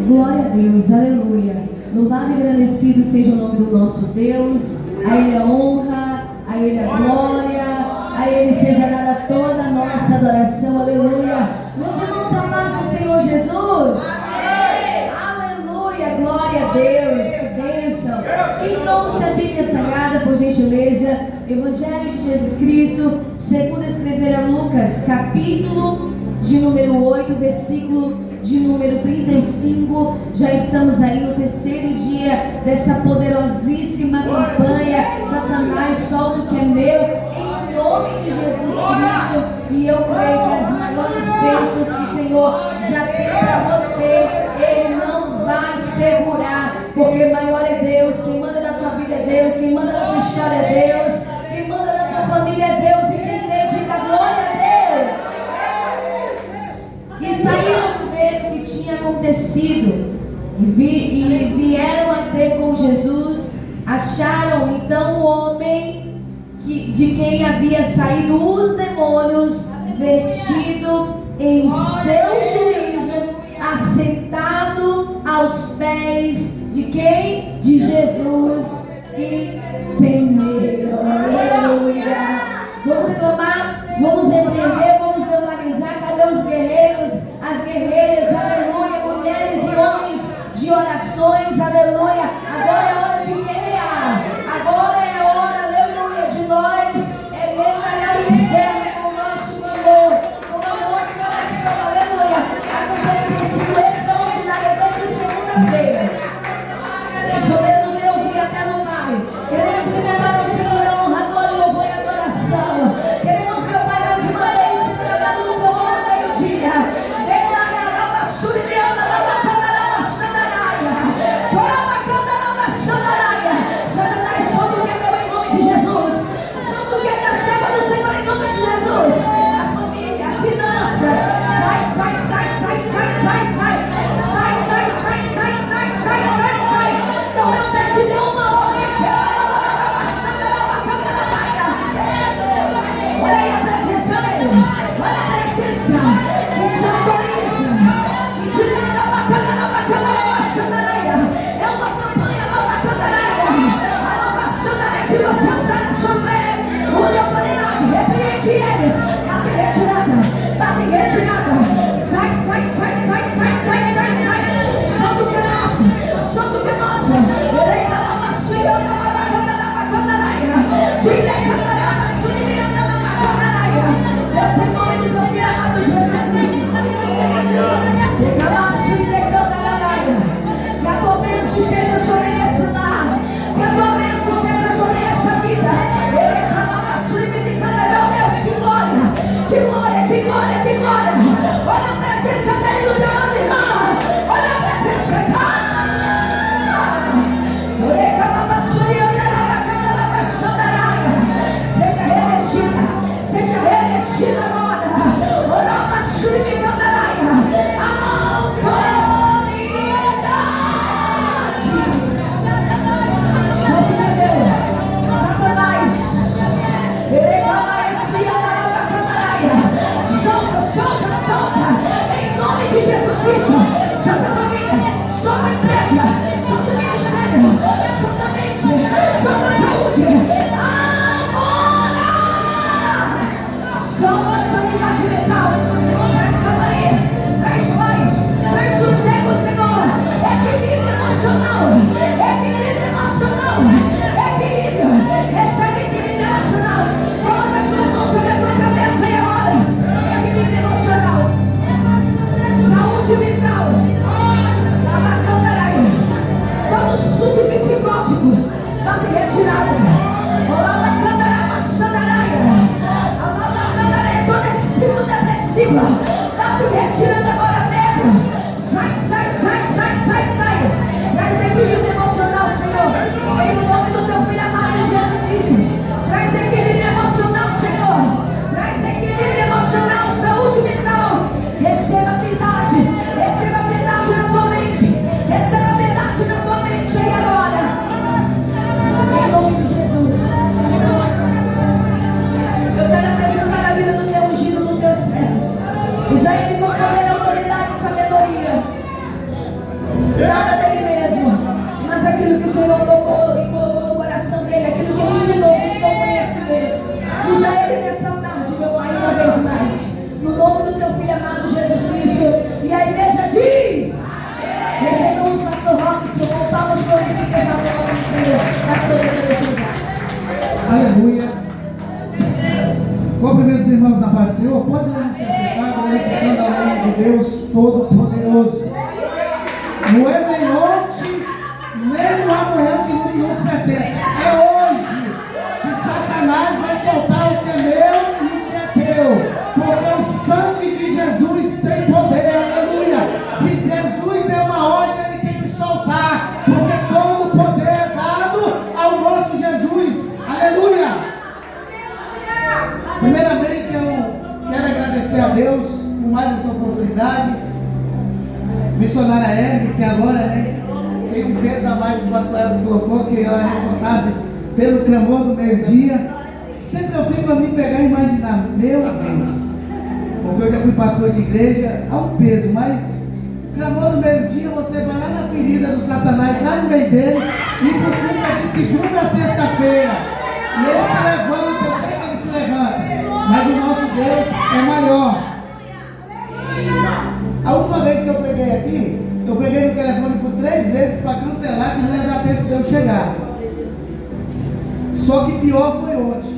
Glória a Deus, aleluia. Louvado e agradecido seja o nome do nosso Deus. A Ele a honra, a Ele a glória, a Ele seja dada toda a nossa adoração, aleluia. Meus irmãos, a paz do Senhor Jesus. Aleluia, glória a Deus, que bênção. Quem trouxe a Bíblia Sagrada, por gentileza? Evangelho de Jesus Cristo, segundo escrever a Lucas, capítulo de número 8, versículo de número 35. Já estamos aí no terceiro dia dessa poderosíssima campanha. Satanás, solta o que é meu, em nome de Jesus Cristo. E eu creio que as maiores bênçãos que o Senhor já tem para você, Ele não vai segurar, porque maior é Deus. Quem manda na tua vida é Deus, quem manda na tua história é Deus, quem manda na tua família é Deus. E quem crê, diga glória a Deus. E saíram ver o que tinha acontecido e vieram a ter com Jesus. Acharam então o homem de quem havia saído os demônios, vestido em seu juízo, assentado aos pés de quem? De Jesus, e temeram. Aleluia. Vamos clamar, vamos repreender, vamos organizar. Cadê os guerreiros, as guerreiras? Aleluia. Mulheres e homens de orações, aleluia. Agora é hora de guerrear. Agora é hora, aleluia, de nós metralhar o inferno com o nosso clamor, com a nossa oração, aleluia. A campanha tem sido extraordinária desde segunda-feira. Soberano Deus, e até não vai. Queremos levantar ao Senhor a honra, glória, louvor e adoração. Queremos, meu Pai, mais uma vez se trabalhando no clamor no meio-dia. Declarar a basura e anda na bacana na maçanaraia. Chora bacana na maçanaraia. Satanás, solta o que é meu em nome de Jesus. Solta o que é da serva do Senhor em nome de Jesus. A família, a finança. Sai, sai, sai, sai, sai, sai, sai. Sai, sai, sai, sai, sai, sai, sai, sai. Não é o pé de nenhuma ordem. Olha aí a presença dele. Olha a presença. Que te autoriza. Que te dá na bacana, na bacana, na maçanaraia. É uma campanha na bacanaria. A nova maçanaraia de você usar a sua fé. Use a autoridade. Repreende ele. Bate retirada. Bate retirada. Sai, sai, sai, sai, sai, sai, sai, sai. Solta o que é nosso. Solta o que é nosso. Ereca na maçanaraia. Na bacana, na bacanaria. Direca na maçanaraia. Deus, em nome do teu filho amado Jesus Cristo, que a tua bênção esteja sobre esse lar, que a tua bênção esteja sobre essa vida. Meu Deus, que glória, que glória, que glória, que glória. Olha a presença dele no teu lado, irmão. Olha a presença dele. Seja revestida, seja revestida agora. Ora, basura me candaraia. Autoridade. Solta o Deus. Satanás. Solta, solta, solta. Em nome de Jesus Cristo. Solta a família. Solta a empresa. Solta o ministério. Solta a mente. Solta a saúde. Solta a sanidade mental. Traz calmaria. Traz paz. Traz sossego, Senhor. Equilíbrio emocional. Equilíbrio emocional. Equilíbrio. Recebe equilíbrio emocional. Coloca as suas mãos sobre a tua cabeça e agora. Equilíbrio emocional. Saúde mental. Labacandaraia. Todo surto psicótico. Bate retirada. Labacandaraia. Todo espírito depressivo, dá por retirando agora mesmo. Sai, sai, sai, sai, sai, sai. Traz equilíbrio emocional, Senhor. Em nome do teu filho amado Jesus Cristo. Traz equilíbrio emocional, Senhor. Traz equilíbrio emocional, saúde mental. Receba habilidade. Receba habilidade na tua mente. Receba habilidade na tua mente aí agora. Em nome de Jesus, Senhor. Eu quero apresentar a vida do teu ungido, do teu servo. Usa ele com poder, autoridade e sabedoria. Nada dele mesmo, mas aquilo que o Senhor tocou e colocou no coração dele, aquilo que ele estudou, buscou conhecimento. Usa ele nessa tarde, meu Pai, uma vez mais. No nome do teu Filho amado Jesus Cristo. E a igreja diz: recebamos o pastor Robson com palmas glorificas ao nome do Senhor. Pastor, deixa eu te usar. Aleluia. Cumprimento os irmãos na paz do Senhor. Podemos se assentar glorificando ao nome de Deus Todo-Poderoso. Não é nem ontem, nem no amanhã que nos pertence. É hoje que Satanás vai soltar o que é meu e o que é teu. Porque o sangue de Jesus tem poder. Aleluia. Se Jesus der uma ordem, ele tem que soltar. Porque todo o poder é dado ao nosso Jesus. Aleluia. Primeiramente, eu quero agradecer a Deus por mais essa oportunidade. Missionária Hebe, que agora tem um peso a mais que o pastor Elvis colocou, que ela é responsável pelo clamor do meio-dia. Sempre eu fico a me pegar e imaginar, meu Deus, porque eu já fui pastor de igreja, há um peso, mas o clamor do meio-dia, você vai lá na ferida do Satanás, lá no meio dele, e fica de segunda a sexta-feira. E ele se levanta, eu sei que ele se levanta, mas o nosso Deus é maior. A última vez que eu peguei aqui, eu peguei no telefone por 3 vezes para cancelar, que não ia dar tempo de eu chegar. Só que pior foi ontem.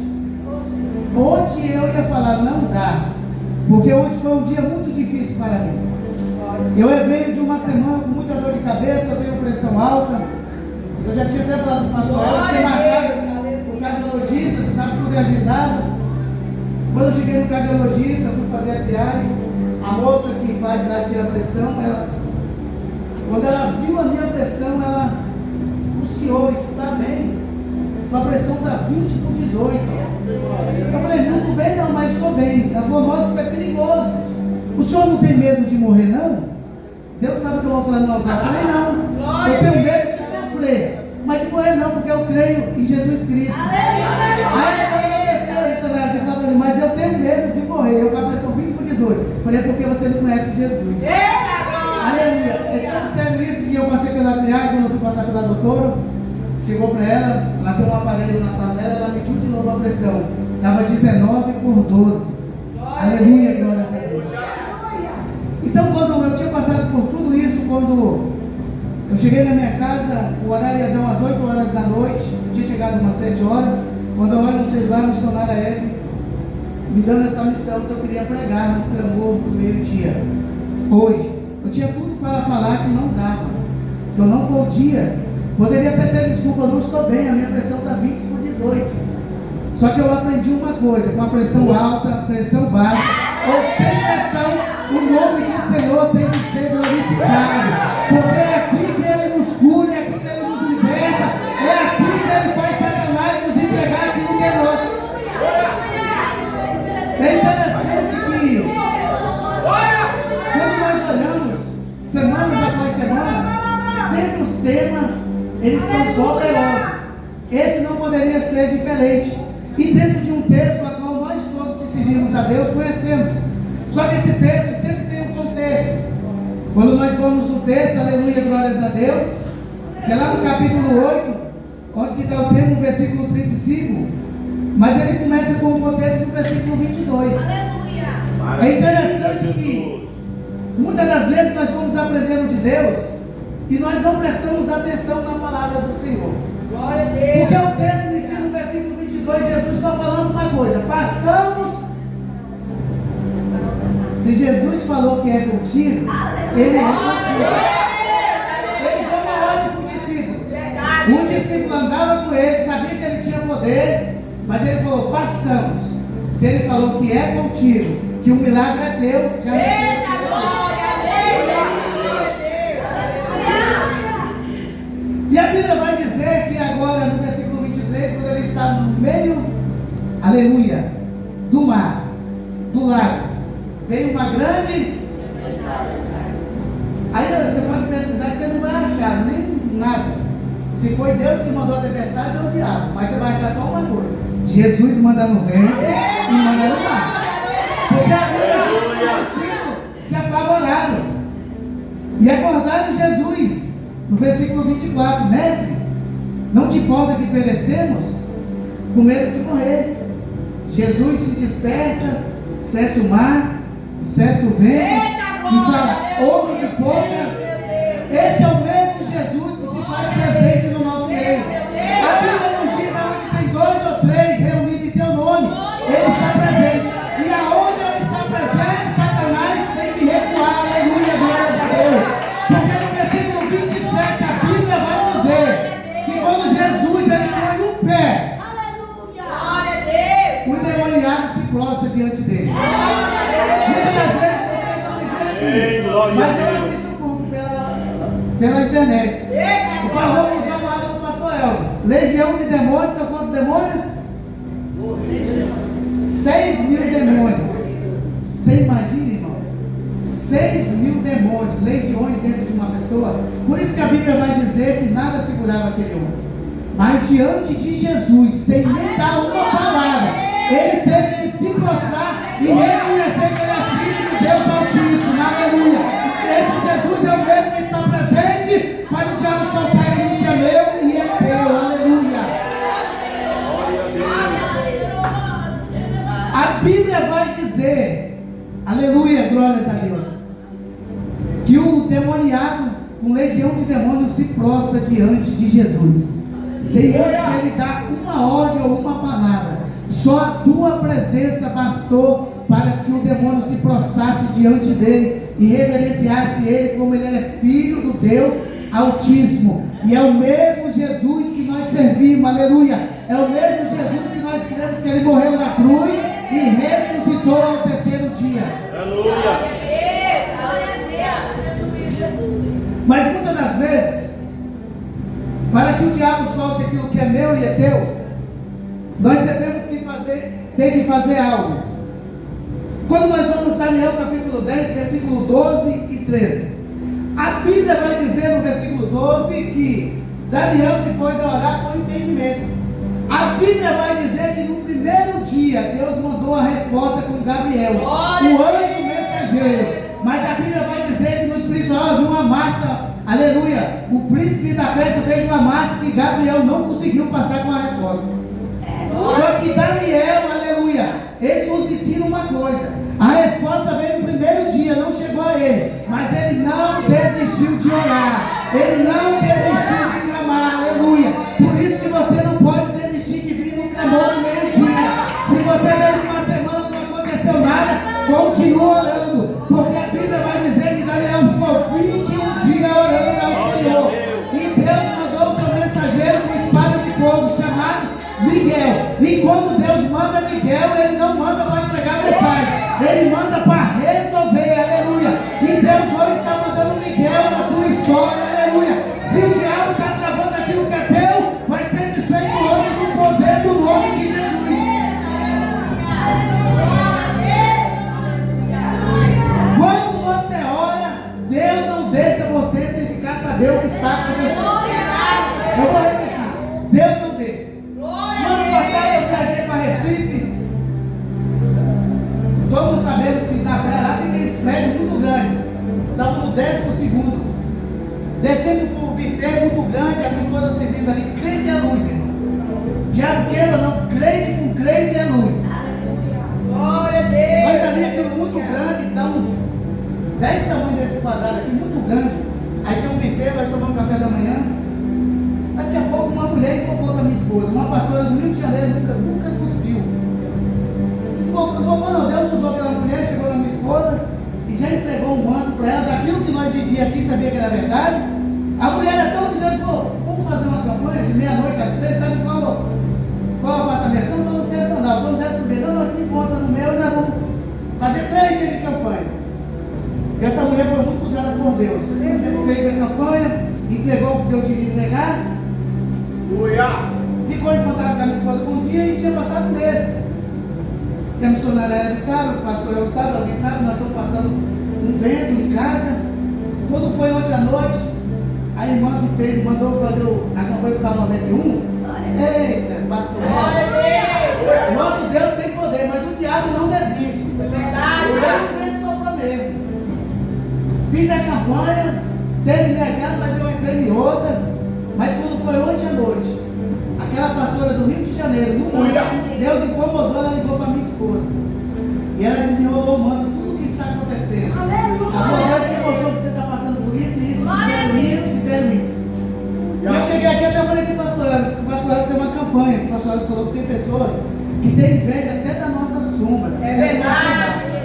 Ontem eu ia falar, não dá, porque ontem foi um dia muito difícil para mim. Eu venho de uma semana com muita dor de cabeça, eu tenho pressão alta. Eu já tinha até falado para o pastor, eu tinha marcado o cardiologista, você sabe que tudo é agendado. Quando eu cheguei no cardiologista, fui fazer a triagem. A moça que faz lá, tira a pressão, quando ela viu a minha pressão, o senhor está bem, a pressão está 20 por 18. Eu falei, muito bem, não, mas estou bem. Ela falou, nossa, isso é perigoso. O senhor não tem medo de morrer, não? Deus sabe que eu vou falar no altar. Eu falei, não, eu tenho medo de sofrer, mas de morrer não, porque eu creio em Jesus Cristo. Aí ela falou, mas eu tenho medo de morrer, eu com a pressão 20 por 18. Falei, é porque você não conhece Jesus. Aleluia. É tão sério isso que eu passei pela triagem, quando eu fui passar pela doutora, chegou para ela tem um aparelho na sala dela, ela mediu de novo a pressão. Estava 19 por 12. Aleluia, glória a Deus. Então, quando eu tinha passado por tudo isso, quando eu cheguei na minha casa, o horário ia dar umas 8 horas da noite, eu tinha chegado umas 7 horas, quando eu olho no celular, a missionária Hebe me dando essa missão, se eu queria pregar no clamor do meio-dia. Hoje, eu tinha tudo para falar que não dava, que eu não podia. Poderia até ter desculpa, eu não estou bem, a minha pressão está 20 por 18. Só que eu aprendi uma coisa, com a pressão alta, pressão baixa, ou sem pressão, o nome do Senhor tem que ser glorificado. Porque é aqui que Ele nos cura, é aqui que Ele nos liberta, é aqui que Ele faz Satanás nos entregar aquilo que é nosso. É interessante que, quando nós olhamos, semanas após semana, sempre os temas, eles são poderosos. Esse não poderia ser diferente. E dentro de um texto a qual nós todos que servimos a Deus conhecemos. Só que esse texto sempre tem um contexto. Quando nós vamos no texto, aleluia, glórias a Deus, que é lá no capítulo 8, onde que está o tema, no versículo 35. Mas ele começa com o contexto do versículo 22. Aleluia. É interessante que muitas das vezes nós vamos aprendendo de Deus e nós não prestamos atenção na palavra do Senhor. Glória a Deus. Porque o texto inicia no versículo 22, Jesus está falando uma coisa: passamos. Se Jesus falou que é contigo, Ele é contigo. Ele deu uma ordem para o discípulo. O discípulo andava com ele, sabia que ele tinha poder. Mas ele falou, passamos. Se ele falou que é contigo, que o milagre é teu, já é E a Bíblia vai dizer que agora, no versículo 23, quando ele está no meio, aleluia, do mar, do lago, veio uma grande. Aí você pode pesquisar que você não vai achar nem nada. Se foi Deus que mandou a tempestade, ou o diabo. Mas você vai achar só uma coisa: Jesus manda no vento e manda no mar. Porque a Bíblia diz que os discípulos se apavoraram e acordaram Jesus. versículo 24, mestre, não te importa que perecemos? Com medo de morrer. Jesus se desperta, cessa o mar, cessa o vento e fala, ouve de boca. Esse é o mesmo Jesus que se faz presente no nosso meio. A Bíblia nos diz, aonde tem 2 ou 3 reunidos em teu nome, Ele está presente. E aonde Ele está presente, Satanás tem que recuar. Aleluia, glória a Deus. Porque no versículo 27 a Bíblia vai dizer que quando Jesus ele põe no pé, o endemoniado se prostra diante dele. Muitas das vezes vocês não me veem aqui, mas eu assisto o culto pela internet. O pastor usa a palavra do pastor Elvis. Legião de demônios, são quantos demônios? 6.000 demônios. Você imagina, irmão? 6.000 demônios, legiões dentro de uma pessoa. Por isso que a Bíblia vai dizer que nada segurava aquele homem. Mas diante de Jesus, sem nem dar uma palavra, ele teve que se prostrar e reconhecer que ele é filho de Deus Altíssimo. Aleluia. Esse Jesus é o mesmo que está presente para o diabo soltar aquilo que é meu e é teu. Aleluia. A Bíblia vai dizer, aleluia, glórias a Deus, que o demoniado, com legião de demônios, se prostra diante de Jesus, sem antes ele dar uma ordem ou uma palavra. Só a tua presença bastou para que o demônio se prostrasse diante dele e reverenciasse ele como ele é filho do Deus Altíssimo. E é o mesmo Jesus que nós servimos, aleluia. É o mesmo Jesus que nós cremos que ele morreu na cruz e ressuscitou ao terceiro dia. Aleluia. Mas muitas das vezes, para que o diabo solte aquilo que é meu e é teu, nós devemos ter que fazer algo. Quando nós vamos a Daniel capítulo 10, versículo 12 e 13, a Bíblia vai dizer no versículo 12 que Daniel se pôs a orar com entendimento. A Bíblia vai dizer que no primeiro dia Deus mandou a resposta com Gabriel, o anjo mensageiro. Mas a Bíblia vai dizer que no espiritual havia uma massa, aleluia, o príncipe da Pérsia fez uma massa que Gabriel não conseguiu passar com a resposta. Só que Daniel, aleluia, ele nos ensina uma coisa: a resposta veio no primeiro dia, não chegou a ele, mas ele não desistiu de orar, ele não desistiu de clamar, aleluia. Por isso que você não pode desistir de vir no clamor no meio-dia. Se você veio uma semana não aconteceu nada, continua orando, porque a Bíblia vai dizer que Daniel ficou 21 dias orando ao Senhor, e Deus mandou o teu mensageiro com espada de fogo chamado Miguel. E quando Deus manda Miguel, ele não manda para entregar mensagem, ele manda para resolver, aleluia. E Deus hoje está mandando Miguel na tua história, aleluia. Se o diabo está travando aquilo que é teu, vai ser desfeito hoje com o poder do nome de Jesus. Quando você ora, Deus não deixa você sem ficar saber o que está acontecendo. Eu vou repetir, Deus não deixa. No ano passado eu viajei para Recife. Todos sabemos que na praia lá tem aquele prédio muito grande. Estava no 12º. Descendo por um buffet muito grande, a minha esposa servindo ali, crente é luz, irmão. Diabo queira ou não, crente com crente é luz. Glória a Deus. Mas ali aquilo muito grande, dá uns 10 tamanhos desse quadrado aqui, muito grande. Aí tem um buffet, nós tomamos café da manhã. Daqui a pouco uma mulher invocou com a minha esposa, uma pastora do Rio de Janeiro, nunca nos viu. Quando Deus usou aquela mulher, chegou na minha esposa e já entregou um manto para ela, daquilo que nós vivíamos aqui, sabia que era verdade. A mulher era tão de Deus, falou, vamos fazer uma campanha de meia-noite às 3, sabe qual apartamento? Não, estou no César Sandal, quando desce pro não, nós se encontramos no meu e nós vamos fazer 3 dias de campanha. E essa mulher foi muito usada por Deus. Ele fez a campanha, entregou o que Deus tinha que entregar. Ficou em contato com a minha esposa por dia e tinha passado meses. E a missionária ela sabe, o pastor eu sabe, alguém sabe, nós estamos passando um vento em casa. Quando foi ontem à noite, a irmã que fez, mandou fazer a campanha do Salmo 91. Eita, pastor. Nosso Deus tem poder, mas o diabo não desiste. É verdade. O diabo só para mesmo. Fiz a campanha, terminei aquela, mas eu entrei em outra. Mas quando foi ontem à noite, aquela pastora do Rio de Janeiro, no monte, Deus incomodou, ela ligou para minha esposa. E ela desenrolou o manto, tudo o que está acontecendo. Ela Deus me mostrou que você está passando por isso, fizeram isso. E eu cheguei aqui até falei com o pastor Elvis. O pastor Elvis tem uma campanha. O pastor Elvis falou que tem pessoas que têm inveja até da nossa sombra. É verdade.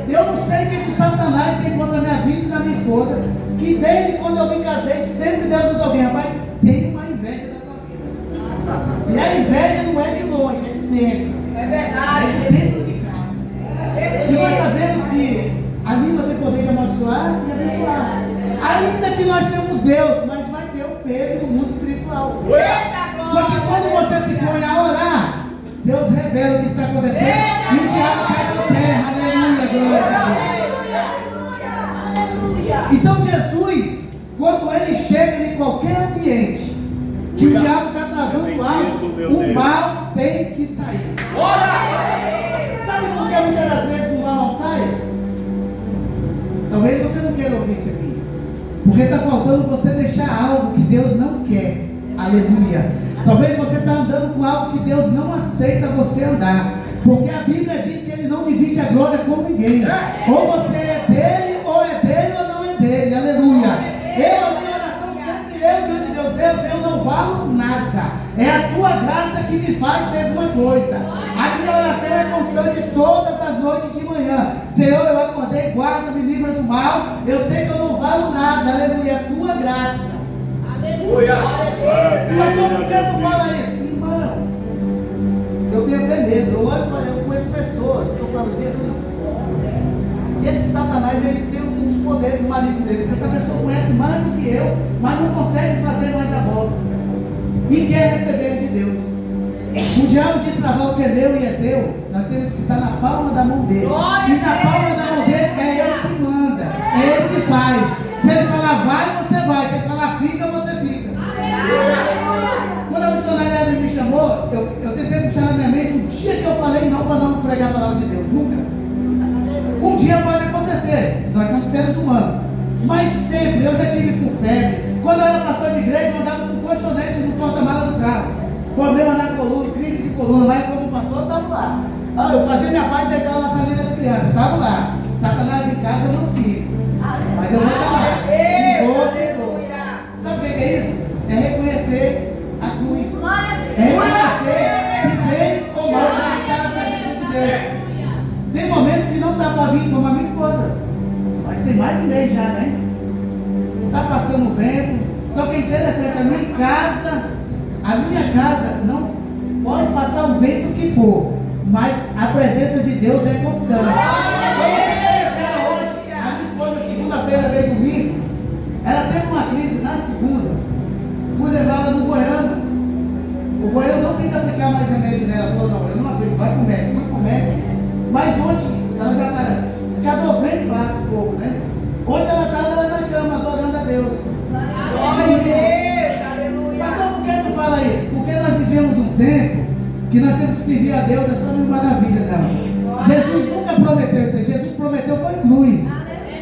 Eu não sei o que o Satanás tem contra a minha vida e da minha esposa. Que desde quando eu me casei, sempre Deus nos alguém. Rapaz, tem uma inveja da tua vida. E a inveja não é de longe, é de dentro. É verdade. É de dentro de casa. E nós sabemos que a língua tem poder de amaldiçoar e abençoar. Ainda que nós temos Deus, mas vai ter o peso do mundo espiritual. Só que quando você se põe a orar, Deus revela o que está acontecendo e o diabo cai por terra. Aleluia, glória a Deus. Então Jesus, quando ele chega em qualquer ambiente que o diabo está travando algo, o mal tem que sair. Sabe por que muitas das vezes o mal não sai? Talvez você não queira ouvir isso aqui. Porque está faltando você deixar algo que Deus não quer. Aleluia. Talvez você está andando com algo que Deus não aceita você andar. Porque a Bíblia diz que Ele não divide a glória com ninguém. Ou você é dele ou não é dele. Aleluia. A minha oração sempre diante de Deus. Deus, eu não valo nada. É a tua graça que me faz ser alguma coisa. A minha oração é constante todas as noites de manhã. Senhor, eu acordei, guarda, me livra do mal. Eu sei que eu não valo nada. Aleluia. É a tua graça. Aleluia. Mas por que tu fala isso? Irmãos, eu tenho até medo. Eu conheço pessoas que eu falo, Jesus. E esse Satanás, ele tem uns poderes malignos dele. Porque essa pessoa conhece mais do que eu, mas não consegue fazer mais a volta. E quer receber de Deus. O diabo destravar o que é meu e é teu. Nós temos que estar na palma da mão dele. E na palma da mão dele é ele que manda. É ele que faz. Se ele falar vai, você vai. Se ele falar fica, você fica. Quando a missionária me chamou, eu tentei puxar na minha mente um dia que eu falei não para não pregar a palavra de Deus. Nunca. Um dia pode acontecer. Nós somos seres humanos. Mas sempre, eu já tive com febre. Quando eu era pastor de igreja, eu andava com colchonete no porta-mala do carro. Problema na coluna, crise de coluna. Mas como pastor, eu estava lá. Eu fazia minha parte e deitava na salinha das crianças. Estava lá. Satanás em casa eu não fico. Mas eu vou estar lá. Sabe o que é isso? É reconhecer a cruz. É reconhecer que bem ou mal já está na presença de Deus. Tem momentos que não dá para vir, como a minha esposa. Mas tem mais de mês já, né? Está passando vento. Só que é interessante, a minha casa não pode passar o vento que for, mas a presença de Deus é constante. Então você quer entrar hoje, a minha esposa segunda-feira veio domingo, ela teve uma crise na segunda, fui levá-la no Goiânia. O Goiânia não quis aplicar mais remédio nela, falou, não, eu não aplico, vai pro médico, fui pro médico. Mas ontem, ela já está, cada vez passa um pouco, né? Ontem ela estava na cama, adorando a Deus. Glória a Deus, aleluia. Mas só por que tu fala isso? Porque nós vivemos um tempo que nós temos que servir a Deus, é só uma maravilha, não. Jesus nunca prometeu isso aí, Jesus prometeu foi cruz.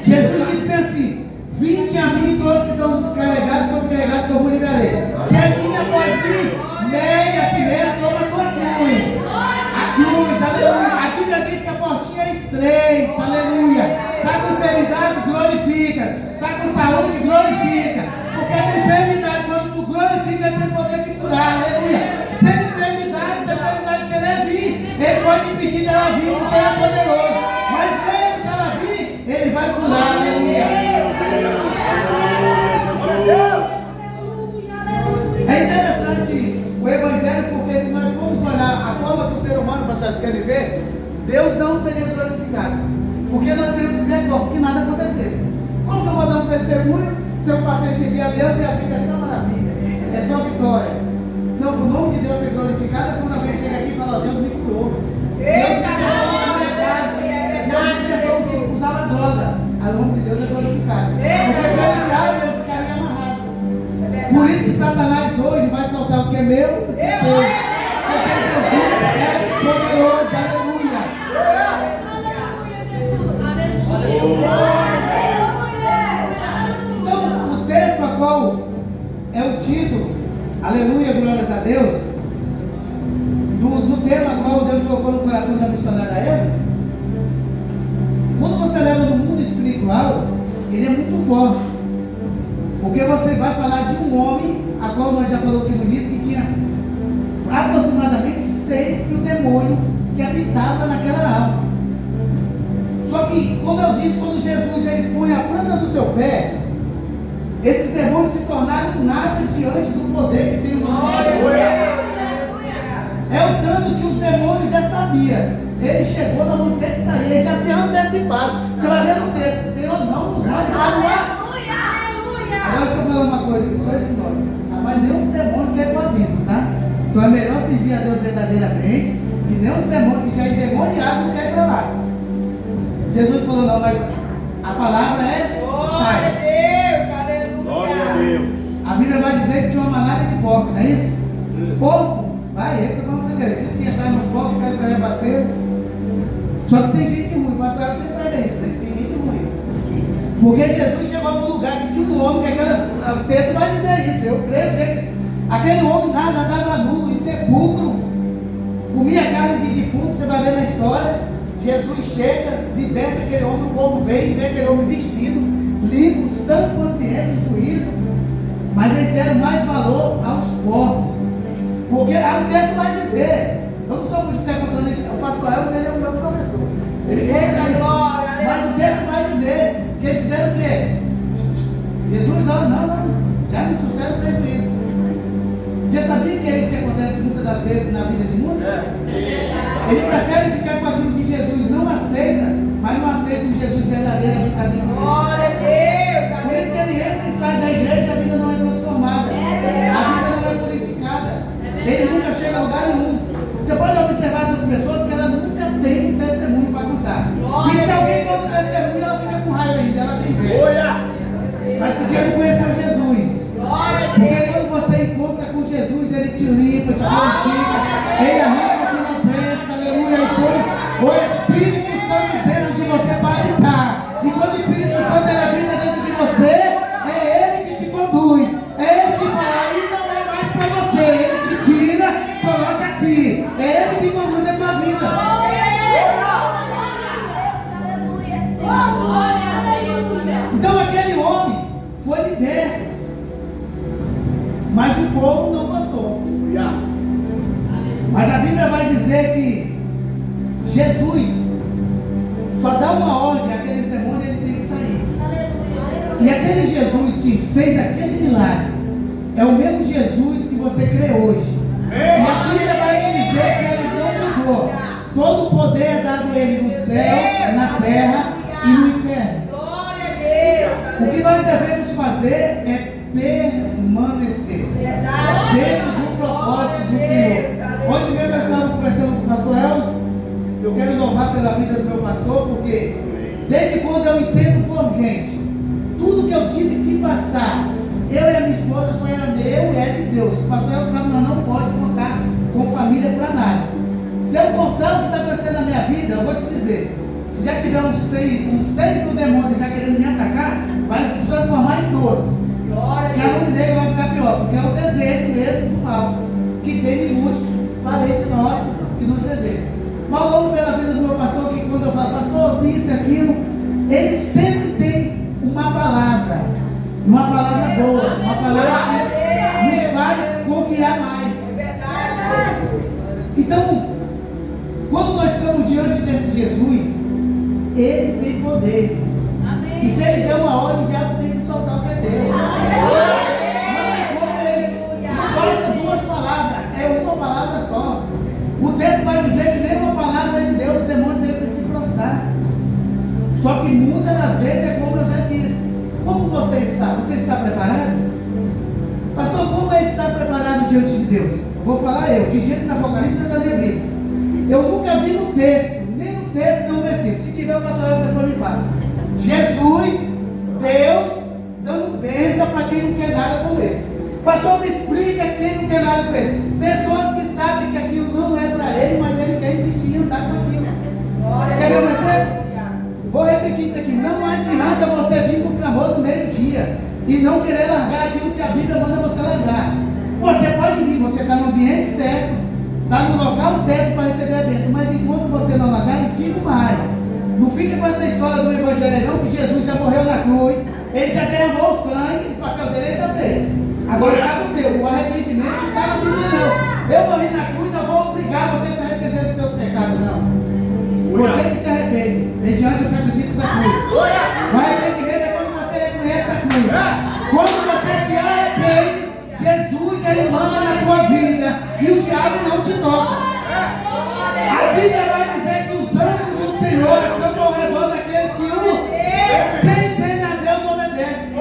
Jesus disse bem assim, vinde a mim todos que estão carregados, sobrecarregados, que eu vou liberar. Quer vir após mim? Negue a si mesmo, toma a tua cruz. A cruz, aleluia. A Bíblia diz que a portinha é estreita, aleluia. Está com enfermidade, glorifica. Está com saúde, glorifica. Porque a enfermidade, quando tu glorifica, ele tem poder de curar, aleluia. Sem enfermidade, se a enfermidade querer vir, ele pode impedir dela vir, porque ele é poderoso. Mas mesmo se ela vir, ele vai curar, aleluia. É interessante o Evangelho, porque se nós formos olhar a forma que o ser humano, pastor, quer viver, Deus não seria glorificado. Porque nós queremos viver como? Que nada acontecesse. Como que eu vou dar um testemunho se eu passei a servir a Deus e a vida é só maravilha? É só vitória. Não, o nome de Deus ser glorificado é quando alguém chega aqui e fala, Deus me curou. Deus me curou na minha casa. Deus me perdoou que usava droga. O nome de Deus é glorificado. Porque pelo diabo ele ficaria amarrado. Por isso que Satanás hoje vai soltar o que é meu e o que é teu. Porque Jesus é poderoso. Aleluia. Então, o é o título, aleluia, glórias a Deus, do tema qual Deus colocou no coração da missionária Eva. Quando você leva no mundo espiritual, ele é muito forte, porque você vai falar de um homem, a qual nós já falamos aqui no início, que tinha aproximadamente 6 mil demônios que habitavam naquela alma. Só que, como eu disse, quando Jesus ele põe a planta do teu pé, esses demônios se tornaram nada diante do poder que tem o nosso Deus. É o tanto que os demônios já sabiam. Ele chegou, nós vamos ter que sair, ele já se anteciparam. Você vai ver no texto, Senhor, não nos mande lá no ar. Agora deixa eu falar uma coisa, que história de nós. Mas nem os demônios querem o abismo, tá? Então é melhor servir a Deus verdadeiramente, que nem os demônios que já é endemoniado não querem para lá. Jesus falou, não, mas a palavra é sai. Glória a Deus. A Bíblia vai dizer que tinha uma manada de porco, não é isso? Porco, vai, entra como você quer. Diz que entrar nos porcos, quer pegar baceiro. Só que tem gente ruim, pastor, você prega isso, né? Tem gente ruim. Porque Jesus chegou num lugar que tinha um homem, que o texto vai dizer isso, eu creio que aquele homem nada, andava nu, em sepulcro, comia carne de defunto, você vai ver na história. Jesus chega, liberta aquele homem, o povo vem e vê aquele homem vestido, limpo, sã consciência e juízo, mas eles deram mais valor aos porcos, porque o texto vai dizer, eu não sou muito ficar contando aqui, o pastor Elvis, ele é o meu professor, mas o texto vai dizer que eles fizeram o quê? Jesus, não, já me trouxeram prejuízo. Você sabia que é isso que acontece muitas das vezes na vida de muitos? Ele prefere ficar com aquilo que Jesus não aceita, mas não aceita o Jesus verdadeiro que está dentro dele. Glória a Deus. Por isso que ele entra e sai da igreja, a vida não é transformada, a vida não é glorificada, ele nunca chega a lugar nenhum. Você pode observar essas pessoas que ela nunca tem um testemunho para contar. E se alguém conta um testemunho, ela fica com raiva ainda, ela tem inveja. Mas porque ele conheceu Jesus. Porque quando você encontra com Jesus, ele te limpa, te glorifica, ele arranca o que não presta, aleluia, e põe o Espírito Santo dentro de você para habitar. E quando o Espírito Santo habita dentro de você, é ele que te conduz, é ele que fala, aí não é mais para você, ele te tira, coloca aqui, é ele que conduz a tua vida. Então aquele homem foi liberto, mas o povo não gostou. Mas a Bíblia vai dizer que Jesus só dá uma ordem àqueles demônios, ele tem que sair. E aquele Jesus que fez aquele milagre é o mesmo Jesus que você crê hoje. E a Bíblia vai dizer que ele não mudou. Todo o poder é dado a ele no céu, na terra e no inferno. O que nós devemos fazer é permanecer dentro do propósito do Senhor. Ontem mesmo eu estava conversando com o pastor Elvis. Eu quero louvar pela vida do meu pastor, porque desde quando eu entendo por gente, tudo que eu tive que passar, eu e a minha esposa só era eu e ela e Deus. O pastor Elvis sabe, nós não pode contar com família para nada. Se eu contar o que está acontecendo na minha vida, eu vou te dizer, se já tiver uns 6 do demônio já querendo me atacar, vai transformar em 12. Porque a nome negra vai ficar pior, porque é o desejo mesmo do mal, que tem em muitos parentes nossos que nos desejam. Mas louvo pela vida do meu pastor, que quando eu falo, pastor, isso e aquilo, ele sempre tem uma palavra boa, uma palavra que nos faz confiar mais. Então, quando nós estamos diante desse Jesus, ele tem poder. E se ele der uma ordem, o diabo tem que soltar o que é dele. Não basta 2 palavras, é uma palavra só. O texto vai dizer que nem uma palavra ele deu, os demônios têm que se prostrar. Só que muitas das vezes é como eu já disse. Como você está? Você está preparado? Pastor, como é estar preparado diante de Deus? Eu vou falar de Gênesis Apocalipse eu já li a Bíblia. Eu nunca vi no texto, nem no texto, nem no versículo. Se tiver, o pastor depois me fala. Jesus, Deus, dando bênção para quem não quer nada com ele. Pastor, me explica quem não quer nada com ele. Pessoas que sabem que aquilo não é para ele, mas ele quer insistir em andar com aquilo. Quer ver um exemplo? Vou repetir isso aqui. Não adianta você vir com o clamor do meio-dia e não querer largar aquilo que a Bíblia manda você largar. você está no ambiente certo, está no local certo para receber a bênção. Mas enquanto você não largar, e digo mais, não fica com essa história do evangelho não, que Jesus já morreu na cruz, ele já derramou o sangue, o papel dele ele já fez. Agora cabe o teu, o arrependimento não está na Bíblia não. Eu morri na cruz, eu vou obrigar você a se arrepender dos teus pecados, não. Você que se arrepende, mediante o sacrifício da cruz. O arrependimento é quando você reconhece a cruz. Quando você se arrepende, Jesus ele manda na tua vida e o diabo não te toca. A Bíblia vai dizer que os anjos do Senhor acampam ao redor daqueles que quem tem a Deus obedece.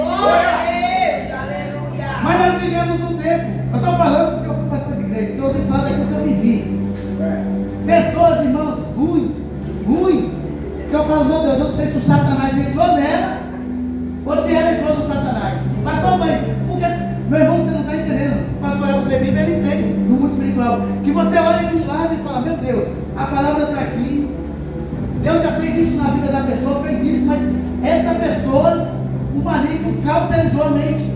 Mas nós vivemos um tempo, eu estou falando porque eu fui pastor de igreja, então eu tenho que falar daquilo que eu vivi. Pessoas, irmãos, ruim. Que eu falo, meu Deus, eu não sei se o Satanás entrou nela ou se ela entrou no Satanás. Pastor, mas por que? Meu irmão, você não está entendendo. O pastor Elvis de Bíblia, ele entende no mundo espiritual. Que você olha de um lado e fala, meu Deus, a palavra está aqui. Deus já fez isso na vida da pessoa, fez isso, mas essa pessoa, o maligno cauterizou a mente.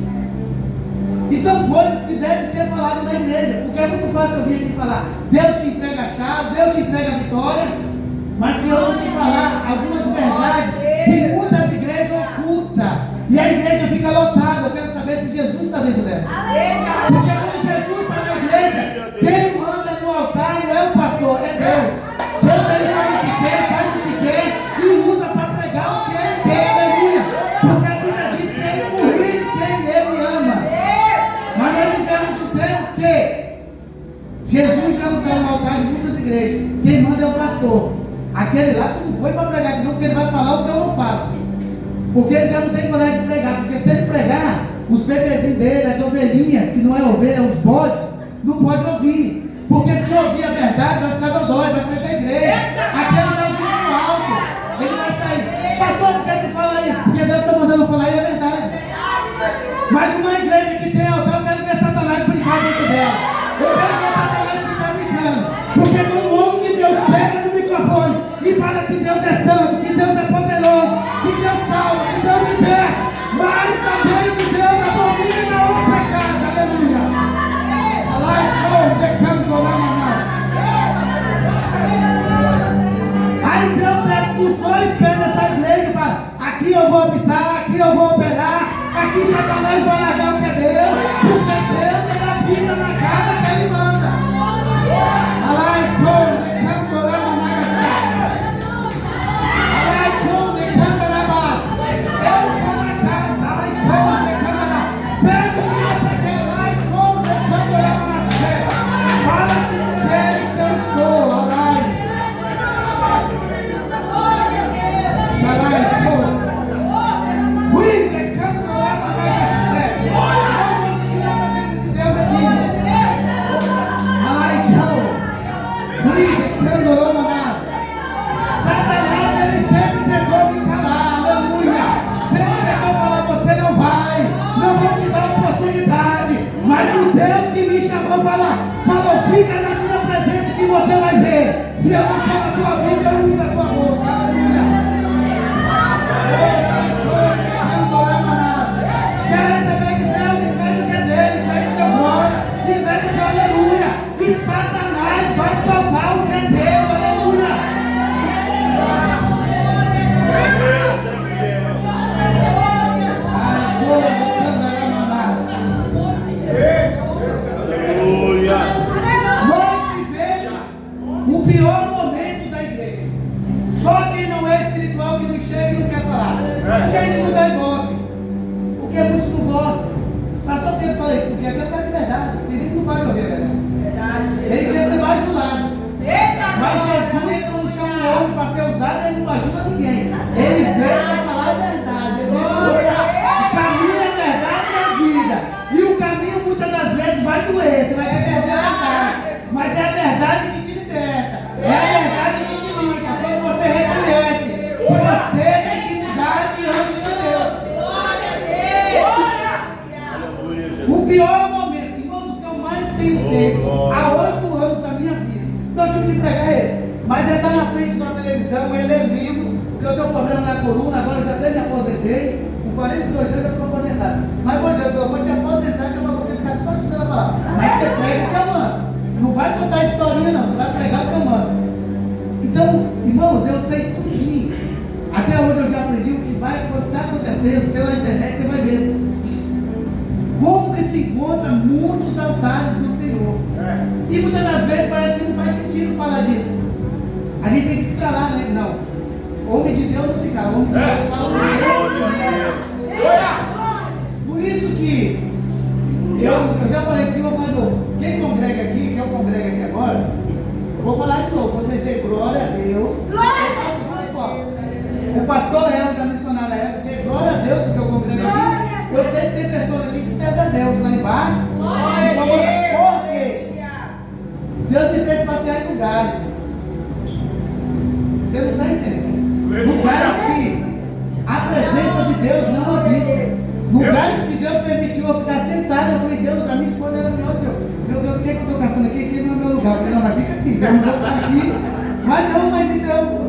E são coisas que devem ser faladas na igreja, porque é muito fácil eu vir aqui falar, Deus te entrega a chave, Deus te entrega a vitória. Mas se eu não te falar algumas verdades, tem muitas igrejas ocultas. E a igreja fica lotada. Eu quero saber se Jesus está dentro dela. Porque quando Jesus está na igreja, quem manda no altar não é o pastor, é Deus. Deus ele faz o que quer, faz o que quer e usa para pregar o que ele quer, aleluia. Porque a Bíblia diz que ele corrige quem ele ama. Mas nós vivemos o tempo que Jesus já não está no altar de muitas igrejas. Quem manda é o pastor. Aquele lá tu não foi para pregar de novo, porque ele vai falar o que eu não falo. Porque ele já não tem coragem de pregar. Porque se ele pregar, os bebezinhos dele, as ovelhinhas, que não é ovelha, os bodes, não pode ouvir. Porque se ouvir a verdade, vai ficar dodói, vai sair da igreja. Aquele dá um disco alto, ele vai sair. Pastor, por que tu fala isso? Porque Deus está mandando falar e é verdade. Mas uma igreja que tem altar, eu quero ver Satanás brincar dentro dela. Eu quero ver Satanás ficar brincando. Porque quando o homem de Deus pega no microfone e fala que Deus é santo, que Deus é poderoso, que Deus salva, que Deus liberta, mas também que Deus abomina o pecado, aleluia. Aí Deus desce dos dois pés dessa igreja e fala, aqui eu vou habitar, aqui eu vou operar, aqui Satanás vai largar o que é meu, porque Deus ele habita na casa que ele manda. Falou, fica na minha presença que você vai ver. Se eu não sou na tua vida, eu uso a tua boca. Aleluia. Quer receber de Deus, entrega o que é dele, entrega o teu glória, entrega o teu aleluia. E Satanás vai soltar o que é teu, aleluia. O pior momento da igreja. Só quem não é espiritual que não chega e não quer falar. Porque isso não dá ibope. Porque muitos não gostam. Mas só porque ele fala isso, porque aquilo está de verdade. Tem gente que não vai ouvir a verdade. Ele quer ser bajulado. Mas Jesus, quando chama o homem para ser usado, ele não bajula ninguém. Ele veio para falar a verdade. Ele veio para mostrar o caminho, a verdade e a vida. E o caminho muitas das vezes vai doer. Você vai ter que ouvir a verdade. Mas é a verdade que te liberta. É a verdade que te liga. Quando você reconhece que você tem que mudar diante de Deus. O pior momento, irmãos, o que eu mais tenho tempo, há 8 anos da minha vida, meu tipo de pregar é esse. Mas é estar na frente de uma televisão, ele é livro, porque eu tenho um problema na coluna, agora eu já até me aposentei. Com 42 anos eu estou aposentado. Mas por Deus, eu vou te aposentar, que é para você ficar só estudando a palavra. Mas você prega que é uma onde se encontram muitos altares do Senhor. E muitas das vezes parece que não faz sentido falar disso. A gente tem que se calar, né? Não. Homem de Deus não se cala, homem de Deus fala com Deus. Por isso que eu já falei isso que eu vou falar de novo. Quem congrega aqui, que eu congrego aqui agora, eu vou falar de novo. Vocês dêem glória a Deus. O pastor Léo, da missionária Eva, dê glória a Deus, porque eu congrego aqui. Eu sei que tem pessoas aqui que servem a Deus lá embaixo. Por quê? Deus me fez passear em lugares. Você não está entendendo. Lugares que a presença de Deus não habita. Lugares que Deus permitiu eu ficar sentado. Eu falei, Deus, a minha esposa era melhor que eu. Meu Deus, o que é que eu estou caçando aqui? Aqui não é meu lugar. Eu falei, não, mas fica aqui. Deus não vai ficar aqui. Mas não, mas isso é o.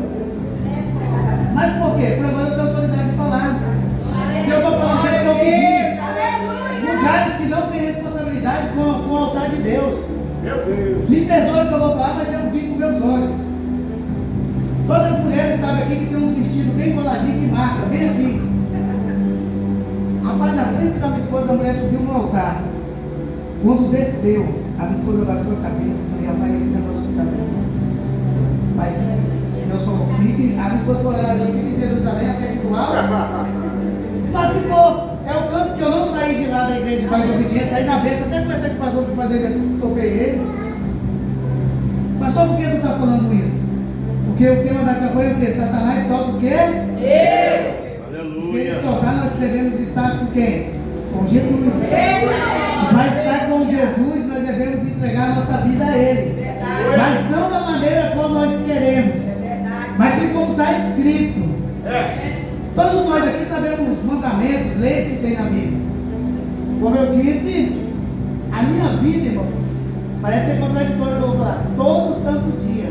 Mas por quê? Por agora eu tenho autoridade de falar. Se eu estou falando que eu vivi. Lugares que não têm responsabilidade com o altar de Deus. Meu Deus. Me perdoe que eu vou falar, mas eu vi com meus olhos. Todas as mulheres sabem aqui que tem uns vestidos bem coladinhos que marca, bem aqui. Rapaz, na frente da minha esposa, a mulher subiu no altar. Quando desceu, a minha esposa baixou a cabeça e falei, rapaz, que negócio fica bem. Mas eu só fico, a minha esposa falou, eu fico em Jerusalém até aqui do alto. Mas ficou, é o canto que eu não saí de lá da igreja de paz e obediência, saí na bênção, até conversei com o pastor para fazer exercício, topei ele. Mas só por que tu está falando isso? Porque o tema da campanha é o quê? Satanás solta o quê? Aleluia. Ele soltar, nós devemos estar com quem? Com Jesus. Mas estar com Jesus, nós devemos entregar a nossa vida a Ele. Mas não da maneira como nós queremos. Mas sim como está escrito. Todos nós aqui sabemos os mandamentos, leis que tem na Bíblia. Como eu disse, a minha vida, irmão, parece ser contraditório que eu vou falar. Todo santo dia,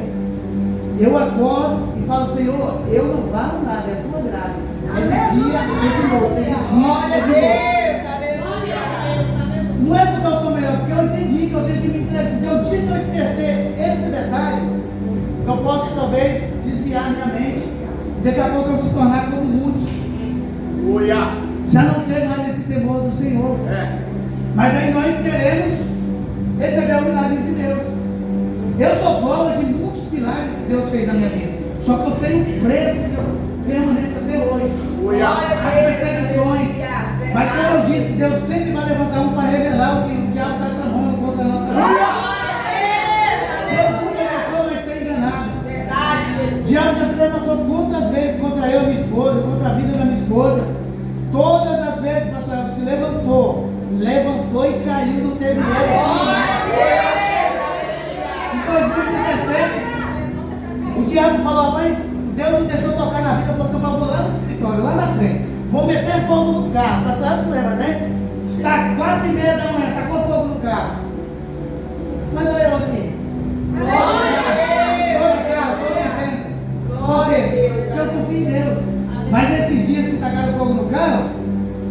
eu acordo e falo, Senhor, eu não valo nada, é tua graça. É de dia, é de noite, é de dia, é de noite. Não é porque eu sou melhor, porque eu entendi que eu tenho que me entregar. Porque o dia que eu esquecer esse detalhe, eu posso talvez desviar minha mente. Daqui a pouco eu se tornar como muitos. Já não ter mais esse temor do Senhor. Mas aí nós queremos receber o milagre de Deus. Eu sou prova de muitos milagres que Deus fez na minha vida. Só que eu sei o preço que eu permaneço até hoje. As perseguições. Mas como eu disse, Deus sempre vai levantar um para revelar o que o diabo está tramando contra a nossa vida. Deus nunca deixou nós ser enganado. O diabo já se levantou quantas vezes contra eu e minha esposa, contra a vida da minha esposa. Todas as vezes, pastor Elvis, que levantou e caiu, não teve Em 2017, o diabo falou, rapaz, Deus não deixou tocar na vida, falou assim, eu vou lá no escritório, lá na frente, vou meter fogo no carro. Pastor Elvis lembra, né? Está 4h30 da manhã, tacou fogo no carro. Mas olha eu aqui. Por quê? Porque eu confio em Deus. Mas nesses dias que tacaram fogo no carro,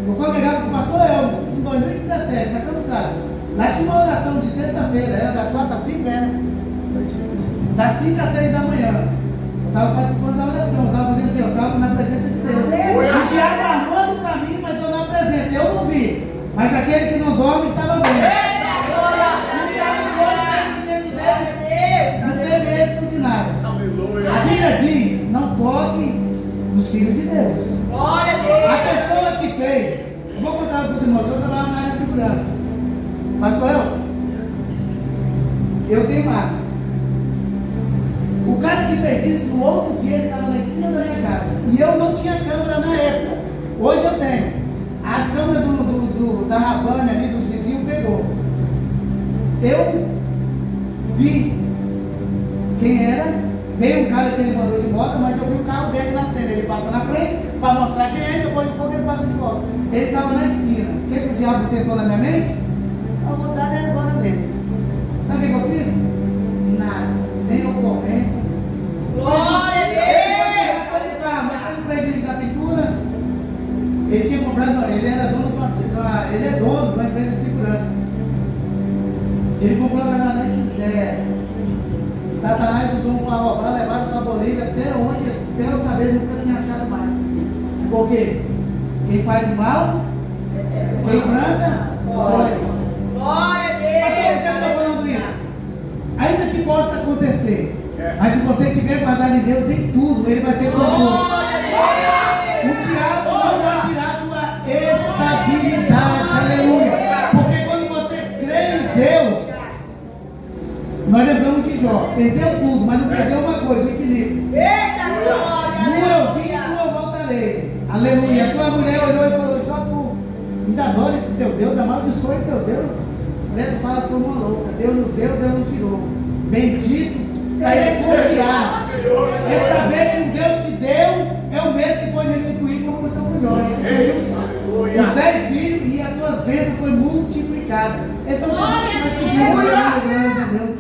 eu congregava com o pastor Elvis, em 2017, na Campusada. Lá tinha uma oração de sexta-feira, era das 4 às 5, né? Das 5 às 6 da manhã. Eu estava participando da oração, eu estava fazendo o quê? Eu estava na presença de Deus. O diabo armando para mim, mas eu na presença. Eu não vi, mas aquele que não dorme estava vendo. O diabo foi dentro dele, não teve êxito de nada. A Bíblia diz, não toque nos filhos de Deus. A pessoa que fez, eu vou contar para os irmãos, eu trabalho na área de segurança. Pastor Elvis, eu tenho uma arma. O cara que fez isso, no outro dia, ele estava na esquina da minha casa. E eu não tinha câmera na época. Hoje eu tenho. As câmeras da Havana ali, dos vizinhos, pegou. Eu vi quem era. Veio um cara que ele mandou de volta, mas eu vi o carro dele na cena. Ele passa na frente para mostrar quem é, depois de fogo ele passa de volta. Ele estava na esquina. O que o diabo tentou na minha mente? Eu vou dar agora nele. Sabe o que eu fiz? Nada. Nem ocorrência. Glória a Deus! Mas teve prejuízo da pintura. Ele tinha comprado, ele era dono de uma, ele é dono de uma empresa de segurança. Ele comprou uma caminhonete zero. Satanás usou um para roubar, levaram para a Bolívia, até eu saber, nunca tinha achado mais. Por quê? Quem faz o mal, quem planta, colhe. guardar em Deus em tudo, ele vai ser conforto. O diabo não vai tirar a tua estabilidade, aleluia. Porque quando você crê em Deus, nós lembramos de Jó, perdeu tudo, mas não perdeu uma coisa, o equilíbrio. No eu vim, tu eu voltarei. Aleluia. A tua mulher olhou e falou: Jó, tu ainda adora esse teu Deus, amaldiçoe teu Deus. Mulher, tu falas como uma louca. Deus nos deu, Deus nos tirou. Bendito, sair é confiar. É saber que o Deus que deu é o mesmo que pode restituir, como aconteceu com Jó. Os 10 filhos e as tuas bênçãos foi multiplicada. Esse é o Deus que vai subir. Glórias a Deus.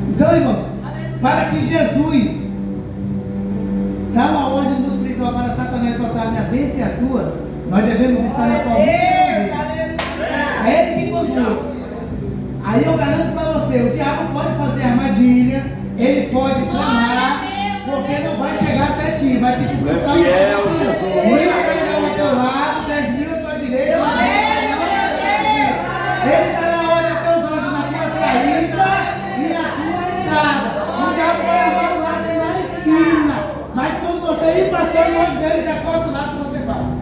Então, irmãos, para que Jesus dá uma ordem no espiritual para Satanás soltar a minha bênção e a tua, nós devemos estar na palma dele. É ele que conduz. Aí eu garanto para você, o diabo pode fazer armadilha, ele pode tramar, porque não vai chegar até ti, vai se compensar. 1000 cairão ao teu lado, 10.000 à tua direita, mas ele dará ordem a teus anjos na tua saída e na tua entrada. O diabo pode levar o laço na esquina, mas quando você ir passando longe dele, já corta o laço e você passa.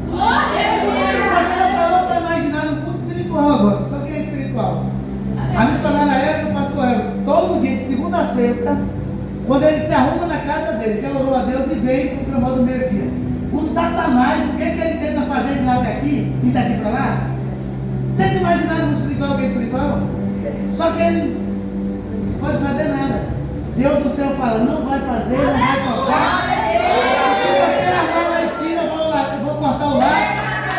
Você não falou para imaginar no mundo espiritual agora, só que é espiritual. A missionária Eva, o pastor Eva, todo dia, de segunda a sexta, quando ele se arruma na casa dele, já orou a Deus e veio para o clamor do meio-dia. O Satanás, o que ele tenta fazer de lá até aqui e daqui para lá? Tenta imaginar no espiritual o que é espiritual? Só que ele não pode fazer nada. Deus do céu fala: não vai fazer, não vai tocar. Se você armar na esquina, eu vou cortar o laço.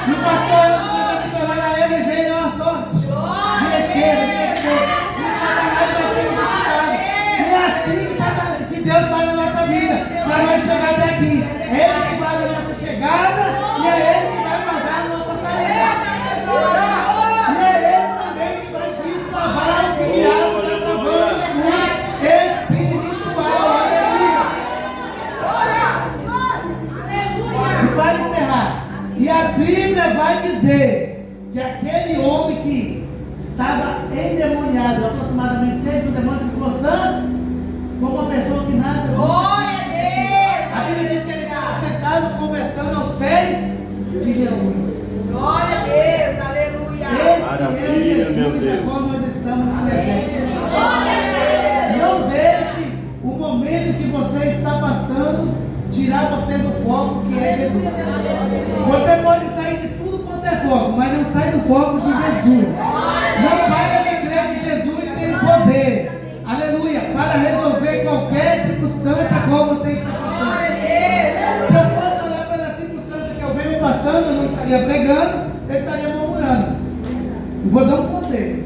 E o pastor Eva faz a missionária Eva e vem dar uma sorte. Vira esquerda, vira esquerda. E o Satanás vai ser visitado. E é assim que Deus faz na nossa vida, para nós chegar até aqui. É Ele que guarda a nossa chegada e é Ele que vai guardar a nossa saída. E é Ele também que vai destravar o que o diabo está travando no mundo espiritual. Aleluia. E para encerrar, e a Bíblia vai dizer que aquele homem que estava endemoniado, aproximadamente 6 do demônio, ficou sã, como uma pessoa que nada. Glória a Deus! A Bíblia diz que ele estava sentado conversando aos pés de Jesus. Glória a Deus! Aleluia! Esse é o Jesus a qual nós estamos presentes. Não deixe o momento que você está passando tirar você do foco que é Jesus. Você pode sair de tudo quanto é foco, mas não sai do foco de Jesus. Não para de crer que Jesus tem poder, aleluia, para resolver qualquer circunstância a qual você está passando. Se eu fosse olhar pela circunstância que eu venho passando, eu não estaria pregando, eu estaria murmurando. E vou dar um conselho,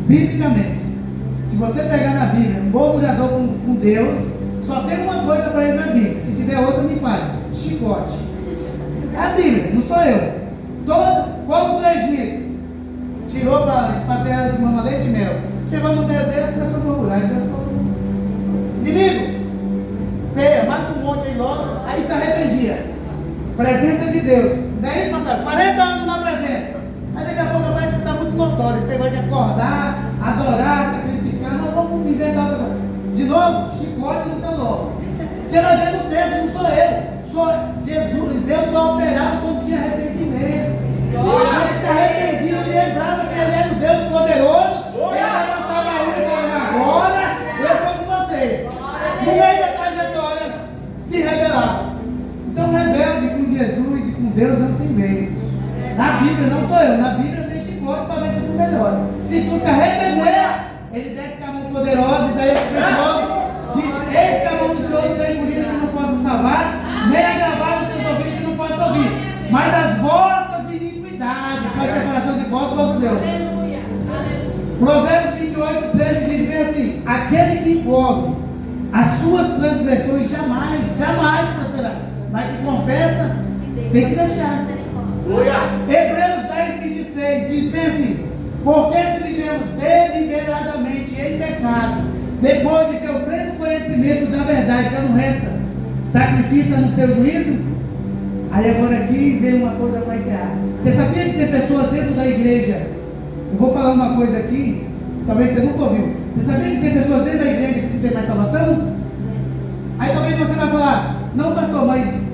biblicamente. Se você pegar na Bíblia, um murmurador com Deus, só tem uma coisa para ele na Bíblia. Se tiver outra, me fale: chicote. É a Bíblia, não sou eu. Todo o povo do Egito tirou para a terra de mama leite e mel. Chegou no deserto e começou a murmurar. Deus falou: inimigo, peia, mata um monte aí logo. Aí se arrependia. Presença de Deus. 10 passaram 40 anos na presença. Aí daqui a pouco vai estar muito notório. Esse negócio de acordar, adorar, sacrificar. Não, vamos viver da outra. De novo, chicote no teu nome. Você vai ver no texto, não sou eu. Só Jesus, Deus só operava quando tinha arrependimento. Ele se arrependia e lembrava que ele era um Deus poderoso. Ele levantava a rua e falava: agora eu sou com vocês. No meio da trajetória se rebelava. Então, rebelde com Jesus e com Deus não tem meios. Na Bíblia não sou eu, na Bíblia tem chicote para ver se tu melhora. Se tu se arrepender, ele desce com a mão poderosa. Isaías 59 diz: eis que a mão do Senhor não tem engolida que não possa salvar, nem agravar os seus ouvidos que não possa ouvir, mas as vossas iniquidades faz separação de vós, vosso Deus. Provérbios 28, 13 diz bem assim: aquele que cobre as suas transgressões jamais prosperará, mas que confessa tem que deixar. Hebreus 10, 26 diz bem assim: porque se vivemos deliberadamente em pecado, depois de ter o pleno conhecimento da verdade, já não resta sacrifício no seu juízo? Aí agora aqui vem uma coisa para encerrar. Você sabia que tem pessoas dentro da igreja? Eu vou falar uma coisa aqui, talvez você nunca ouviu. Você sabia que tem pessoas dentro da igreja que não tem mais salvação? Aí talvez você vai falar, não pastor, mas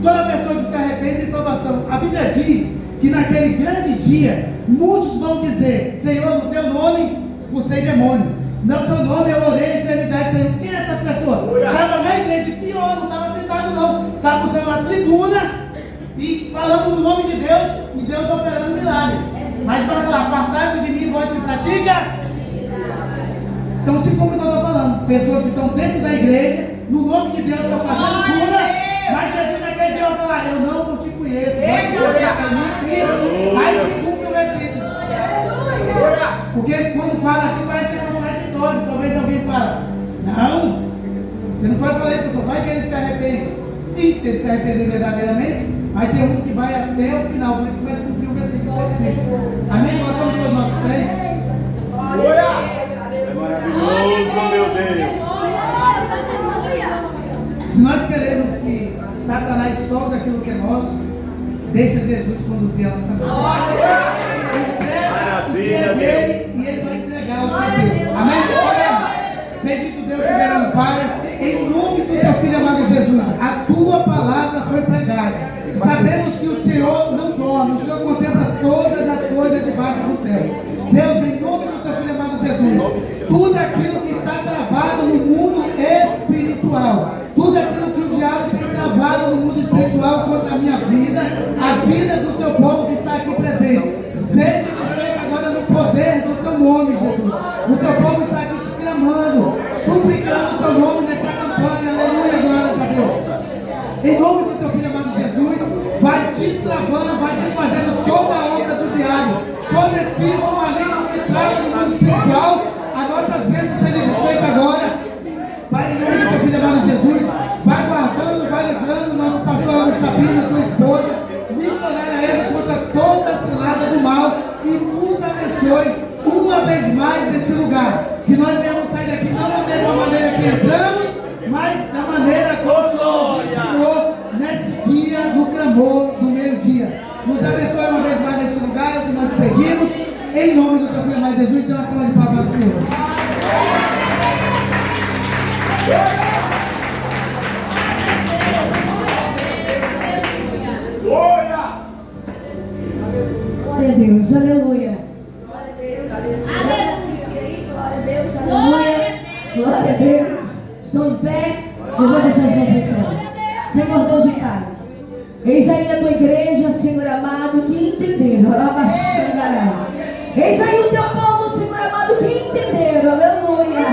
toda pessoa que se arrepende tem salvação. A Bíblia diz que naquele grande dia, muitos vão dizer, Senhor, no teu nome expulsei demônio, no teu nome eu orei a enfermidade, Senhor. Quem é essas pessoas? Estava na igreja, pior, não estava sentado não, estava usando uma tribuna e falando no nome de Deus e Deus operando milagre. Mas vai falar, apartai-vos de mim, vós que pratica. Então se cumpre o que eu estou falando. Pessoas que estão dentro da igreja, no nome de Deus estão fazendo cura, mas Jesus naquele dia vai falar, eu não vos te conheço, aí se cumpre o versículo. Porque quando fala assim vai ser contraditório. Talvez alguém fale, não, você não pode falar isso, pessoal, vai que ele se arrepende. Sim, se ele se arrepender verdadeiramente, vai ter uns que vai até o final, por isso que vai se cumprir o versículo que está escrito. Amém? Colocamos sobre os nossos pés. Maravilhoso, meu Deus. Se nós queremos que Satanás solte aquilo que é nosso, deixa Jesus conduzir a nossa vida. Entrega o que é dele e ele vai entregar o que é dele. Amém? Oremos. Bendito Deus, soberano Pai, em nome do teu Filho amado Jesus, a tua palavra foi pregada. Sabemos que o Senhor não dorme, o Senhor contempla todas as coisas debaixo do céu. Deus, em nome do teu Filho amado Jesus, tudo aquilo que está travado no mundo espiritual, tudo aquilo que o diabo tem travado no mundo espiritual contra a minha vida, a vida do teu povo que está aqui presente, seja desfeito agora no poder do teu nome, Jesus. O teu povo está aqui te clamando, suplicando o teu nome nessa campanha, aleluia, glórias a Deus. Em nome do teu Filho amado Jesus, vai destravando, vai desfazendo toda a obra do diabo, todo espírito maligno que trava no mundo espiritual, as nossas bênçãos sejam desfeitas agora. Pai, em nome do teu Filho amado Jesus, vai guardando, vai livrando o nosso pastor Sabina, sua esposa, missionária ele contra toda a cilada do mal e nos abençoe uma vez mais nesse lugar. Que nós venhamos sair daqui não da mesma maneira que entramos, mas da maneira como o Senhor nos ensinou nesse dia do clamor do meio-dia. Nos abençoe uma vez mais nesse lugar, é o que nós pedimos, em nome do teu Filho amado Jesus. Dê uma salva de palmas ao Senhor. Glória a Deus, aleluia. Aleluia, glória a Deus. Estou em pé, eu vou deixar as mãos para o céu. Senhor Deus e Pai, eis aí a tua igreja, Senhor amado, que entenderam. Eis aí o teu povo, Senhor amado, que entenderam. Aleluia.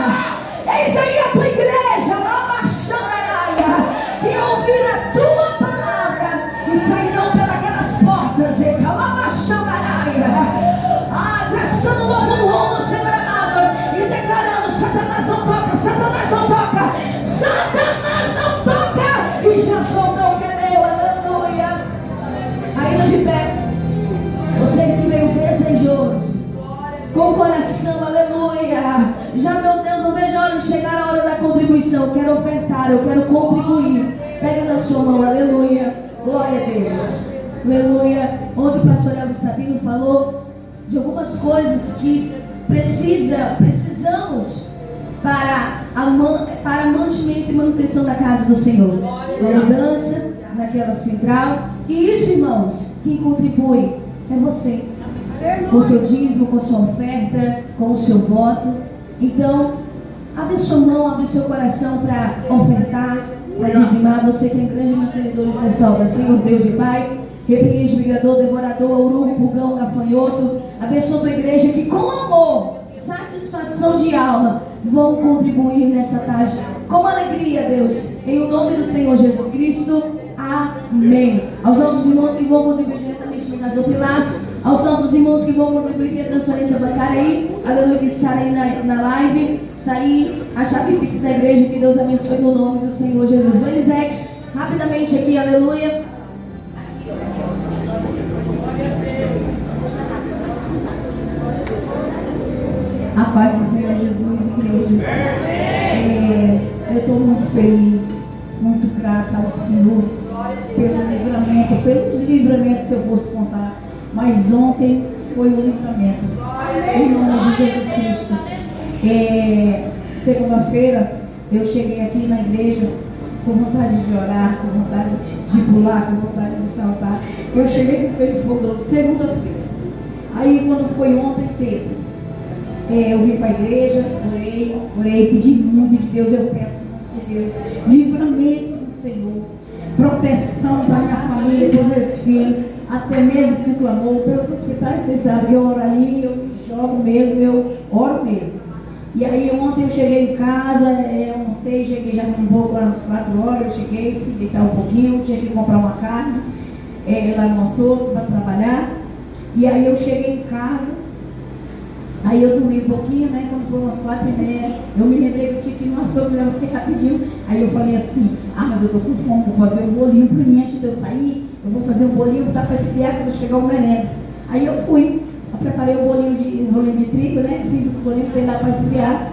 Eis aí a tua igreja, que ouvir a tua palavra e sairão pelas portas, traçando um novo rumo, Senhor amado, e declarando: Satanás não toca, Satanás não toca, Satanás não toca, e já soltou o que é meu, aleluia. Ainda de pé, você que veio desejoso, com o coração, aleluia. Já, meu Deus, não vejo a hora de chegar a hora da contribuição. Eu quero ofertar, eu quero contribuir. Pega na sua mão, aleluia. Glória a Deus, aleluia. Ontem o pastor Elvis Sabino falou de algumas coisas que precisamos para mantimento e manutenção da casa do Senhor. Uma mudança naquela central. E isso, irmãos, quem contribui é você, com o seu dízimo, com a sua oferta, com o seu voto. Então, abre a sua mão, abre o seu coração para ofertar, para dizimar. Você que é grande mantenedores dessa obra, Senhor Deus e Pai, repreende o migrador, devorador, urubu, pulgão, gafanhoto. Abençoa a tua igreja que com amor, satisfação de alma, vão contribuir nessa tarde com alegria, Deus, em o nome do Senhor Jesus Cristo. Amém. Aos nossos irmãos que vão contribuir diretamente no gasofilaço, aos nossos irmãos que vão contribuir via transferência bancária aí, aleluia, que está aí na live, sair a chave Pix da igreja, que Deus abençoe no nome do Senhor Jesus. Vanizete, rapidamente aqui, aleluia. A paz do Senhor Jesus, igreja. Eu estou muito feliz, muito grata ao Senhor pelos livramentos, se eu fosse contar. Mas ontem foi o livramento, em nome de Jesus Cristo. Segunda-feira eu cheguei aqui na igreja com vontade de orar, com vontade de pular, com vontade de saltar. Eu cheguei com o peito fogo segunda-feira. Aí quando foi ontem, terça, eu vim para a igreja, orei, pedi muito de Deus, eu peço muito de Deus, livramento do Senhor, proteção para minha família, para meus filhos, até mesmo que clamou pelos hospitais. Vocês sabem que eu oro ali, eu me jogo mesmo, eu oro mesmo. E aí ontem eu cheguei em casa, eu não sei, cheguei já um pouco lá nas 4 horas, eu cheguei, fui deitar um pouquinho, tinha que comprar uma carne lá no açougue para trabalhar. E aí eu cheguei em casa, aí eu dormi um pouquinho, né? Quando foi umas 4h30, eu me lembrei que eu tinha que ir no açougue, eu levantei rapidinho. Aí eu falei assim, mas eu tô com fome, vou fazer um bolinho para mim antes de eu sair, eu vou fazer um bolinho, botar para esfriar quando chegar o merenda. Aí eu fui. Eu preparei o bolinho de trigo, né? Fiz o bolinho, botei lá para esfriar.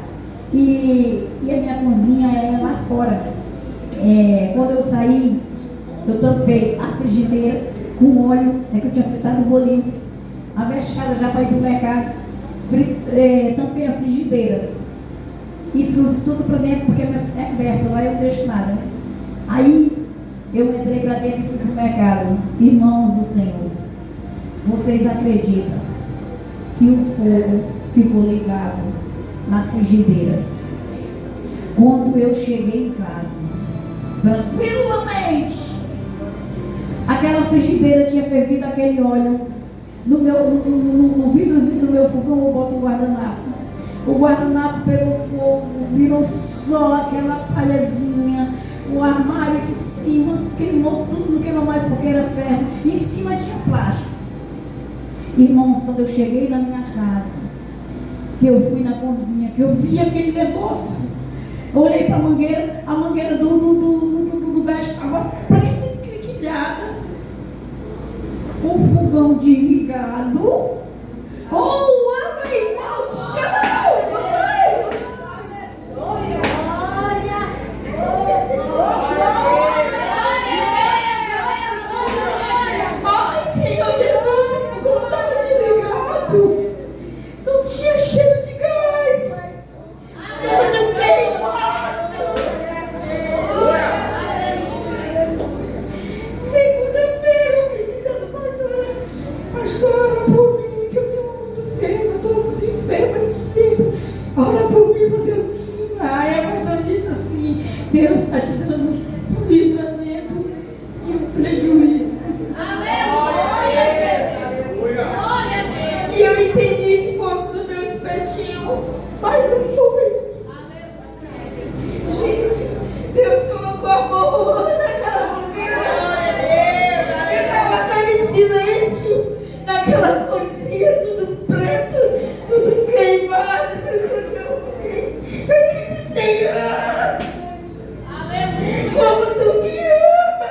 E a minha cozinha é lá fora. Quando eu saí, eu tampei a frigideira com óleo, que eu tinha fritado o bolinho. A vescada já para ir para o mercado. Tampei a frigideira. E trouxe tudo para dentro, porque é aberto, lá eu não deixo nada, né? Aí eu entrei para dentro e fui para o mercado. Irmãos do Senhor, vocês acreditam que o fogo ficou ligado na frigideira? Quando eu cheguei em casa, tranquilamente, aquela frigideira tinha fervido aquele óleo no vidrozinho do meu fogão. Eu boto o guardanapo. O guardanapo pegou fogo, virou só aquela palhazinha. O armário de cima queimou tudo, não queimou mais porque era ferro. Em cima tinha plástico. Irmãos, quando eu cheguei na minha casa, que eu fui na cozinha, que eu vi aquele negócio, eu olhei para a mangueira do gás estava preta e criquilhada. Um fogão desligado. Irmão, Senhor Jesus, o fogão estava desligado. Não tinha cheiro de gás. Tudo queimado. Segunda-feira eu pedi a pastora, por mim, que eu estou muito feia, eu estou muito enferma esses tempos. Ora por mim, meu Deus. Aí a pastora disse assim: Deus está te dando um livramento de um prejuízo. E eu entendi que fosse do meu espetinho, mas não foi. Gente, Deus colocou a mão naquela mangueira. Eu estava naquele silêncio, naquela cozinha, tudo preto, tudo queimado. Eu disse: Senhor, como tu me ama.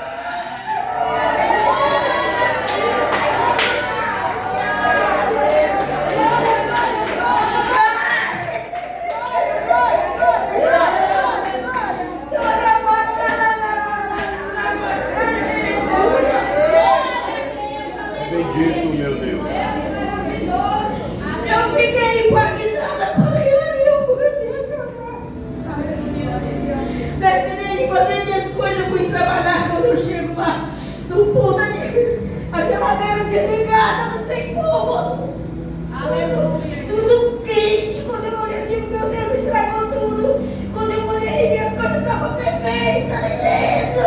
Bendito, meu Deus. Eu fiquei impactada por aquilo ali, eu comecei a chorar. Terminei de fazer minhas coisas, fui trabalhar. Quando eu chego lá, no ponto ali, a geladeira desligada, não tem como. Tudo quente. Quando eu olhei, eu digo: meu Deus, estragou tudo. Quando eu olhei, minhas coisas estavam perfeitas ali dentro.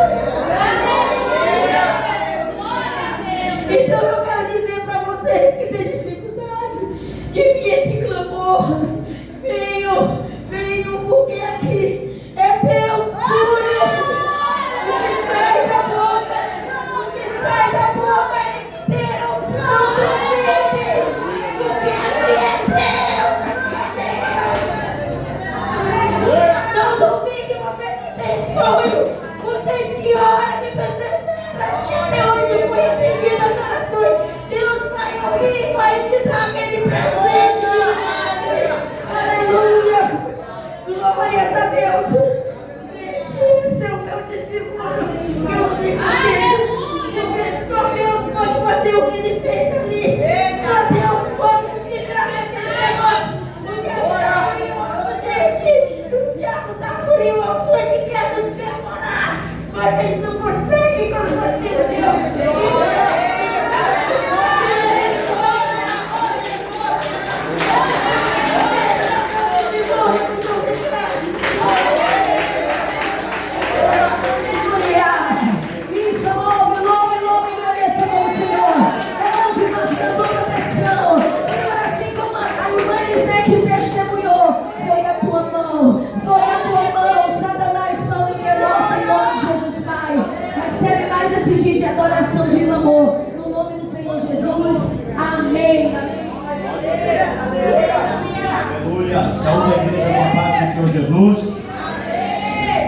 Então eu quero dizer para vocês que têm dificuldade de vir esse clamor, venham, porque aqui é Deus puro. O que sai da boca é de Deus. Não duvide, porque aqui é Deus. Não duvide, vocês que têm sonho, vocês que oram de perseverança, que até hoje não foi atendida as orações. Deus vai ouvir, vai te dar aquele presente de milagre. Aleluia. Glórias a Deus. Esse é o meu testemunho. Eu fico comigo, porque só Deus pode fazer o que Ele fez ali. Só Deus pode livrar daquele negócio. Porque é maravilhoso, gente. Aleluia. Saúde a igreja com a paz do Senhor Jesus.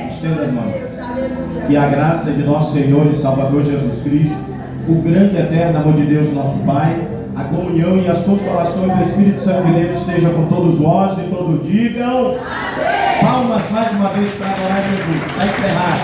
Estenda as mãos. E a graça de nosso Senhor e Salvador Jesus Cristo, o grande e eterno amor de Deus, nosso Pai, a comunhão e as consolações do Espírito Santo de Deus esteja com todos vós e todos digam. Amém. Palmas mais uma vez para adorar Jesus. Está encerrado.